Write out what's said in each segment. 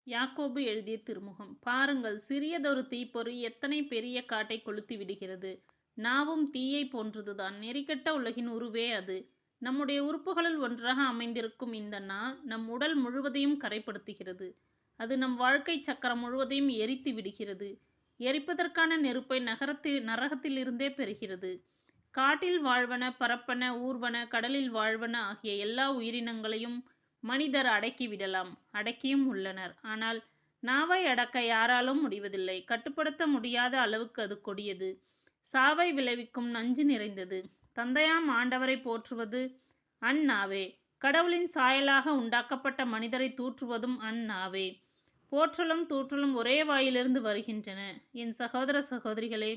யாக்கோபு எழுதிய திருமுகம். பாருங்கள், சிறியதொரு தீப்பொறி எத்தனை பெரிய காட்டை கொளுத்தி விடுகிறது. நாவும் தீயைப் போன்றதுதான். நெறிகெட்ட உலகின் உருவே அது. நம்முடைய உறுப்புகளுள் ஒன்றாக அமைந்திருக்கும் இந்த நா நம் உடல் முழுவதையும் கரைப்படுத்துகிறது. அது நம் வாழ்க்கைச் சக்கரம் முழுவதையும் எரித்து விடுகிறது. எரிப்பதற்கான நெருப்பை நரகத்திலிருந்தே பெறுகிறது. காட்டில் வாழ்வன, பறப்பன, ஊர்வன, கடலில் வாழ்வன ஆகிய எல்லா உயிரினங்களையும் மனிதர் அடக்கிவிடலாம். அடக்கியும் உள்ளனர். ஆனால் நாவை அடக்க யாராலும் முடிவதில்லை. கட்டுப்படுத்த முடியாத அளவுக்கு அது கொடியது. சாவை விளைவிக்கும் நஞ்சு நிறைந்தது. தந்தையாம் ஆண்டவரை போற்றுவது அந்நாவே. கடவுளின் சாயலாக உண்டாக்கப்பட்ட மனிதரை தூற்றுவதும் அந்நாவே. போற்றலும் தூற்றலும் ஒரே வாயிலிருந்து வருகின்றன. என் சகோதர சகோதரிகளே,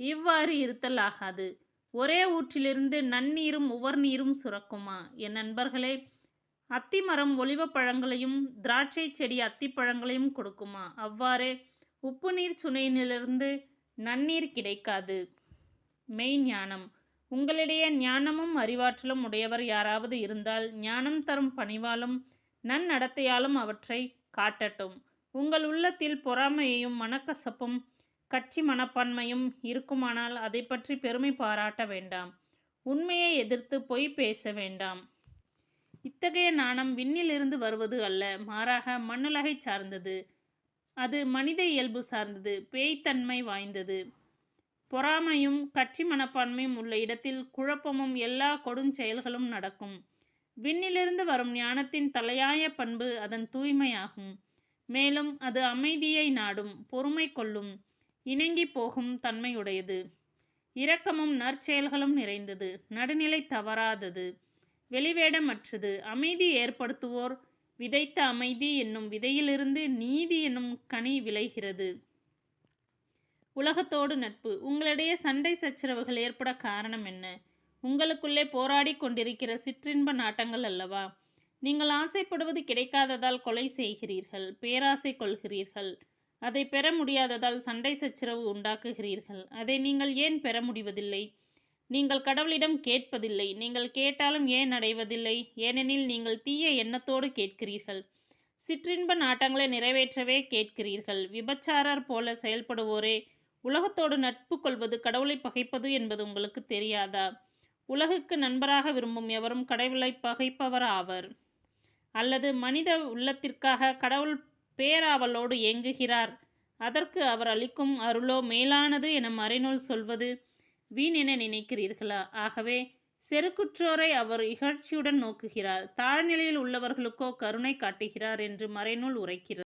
இவ்வாறு இருத்தல் ஆகாது. ஒரே ஊற்றிலிருந்து நன்னீரும் உவர்நீரும் சுரக்குமா? என் நண்பர்களே, அத்திமரம் ஒலிவப் பழங்களையும் திராட்சை செடி அத்திப்பழங்களையும் கொடுக்குமா? அவ்வாறே உப்பு நீர் சுனையிலிருந்து நன்னீர் கிடைக்காது. மெய்ஞானம். உங்களிடையே ஞானமும் அறிவாற்றலும் உடையவர் யாராவது இருந்தால் ஞானம் தரும் பணிவாலும் நன்னடத்தையாலும் அவற்றை காட்டட்டும். உங்கள் உள்ளத்தில் பொறாமையும் மனக்கசப்பும் கட்சி மனப்பான்மையும் இருக்குமானால் அதை பற்றி பெருமை பாராட்ட வேண்டாம். உண்மையை எதிர்த்து பொய் பேச வேண்டாம். இத்தகைய நாணம் விண்ணிலிருந்து வருவது அல்ல, மாறாக மண்ணுலகை சார்ந்தது. அது மனித இயல்பு சார்ந்தது, பேய்த்தன்மை வாய்ந்தது. பொறாமையும் கட்சி மனப்பான்மையும் உள்ள இடத்தில் குழப்பமும் எல்லா கொடுஞ்செயல்களும் நடக்கும். விண்ணிலிருந்து வரும் ஞானத்தின் தலையாய பண்பு அதன் தூய்மையாகும். மேலும் அது அமைதியை நாடும், பொறுமை கொள்ளும், இணங்கி போகும் தன்மையுடையது. இரக்கமும் நற்செயல்களும் நிறைந்தது, நடுநிலை தவறாதது, வெளிவேடமற்றது. அமைதி ஏற்படுத்துவோர் விதைத்த அமைதி என்னும் விதையிலிருந்து நீதி என்னும் கனி விளைகிறது. உலகத்தோடு நட்பு. உங்களிடையே சண்டை சச்சரவுகள் ஏற்பட காரணம் என்ன? உங்களுக்குள்ளே போராடி கொண்டிருக்கிற சிற்றின்ப நாட்டங்கள் அல்லவா? நீங்கள் ஆசைப்படுவது கிடைக்காததால் கொலை செய்கிறீர்கள், பேராசை கொள்கிறீர்கள். அதை பெற முடியாததால் சண்டை சச்சரவு உண்டாக்குகிறீர்கள். அதை நீங்கள் ஏன் பெற முடிவதில்லை? நீங்கள் கடவுளிடம் கேட்பதில்லை. நீங்கள் கேட்டாலும் ஏன் அடைவதில்லை? ஏனெனில் நீங்கள் தீய எண்ணத்தோடு கேட்கிறீர்கள். சிற்றின்ப நாட்டங்களை நிறைவேற்றவே கேட்கிறீர்கள். விபச்சாரர் போல செயல்படுவோரே, உலகத்தோடு நட்பு கொள்வது கடவுளை பகைப்பது என்பது உங்களுக்கு தெரியாதா? உலகுக்கு நண்பராக விரும்பும் எவரும் கடவுளை பகைப்பவர் ஆவர். அல்லது மனித உள்ளத்திற்காக கடவுள் பேராவலோடு ஏங்குகிறார். அதற்கு அவர் அளிக்கும் அருளோ மேலானது என மறைநூல் சொல்வது வீண் என நினைக்கிறீர்களா? ஆகவே செருக்குற்றோரை அவர் இகழ்ச்சியுடன் நோக்குகிறார், தாழ்நிலையில் உள்ளவர்களுக்கோ கருணை காட்டுகிறார் என்று மறைநூல் உரைக்கிறது.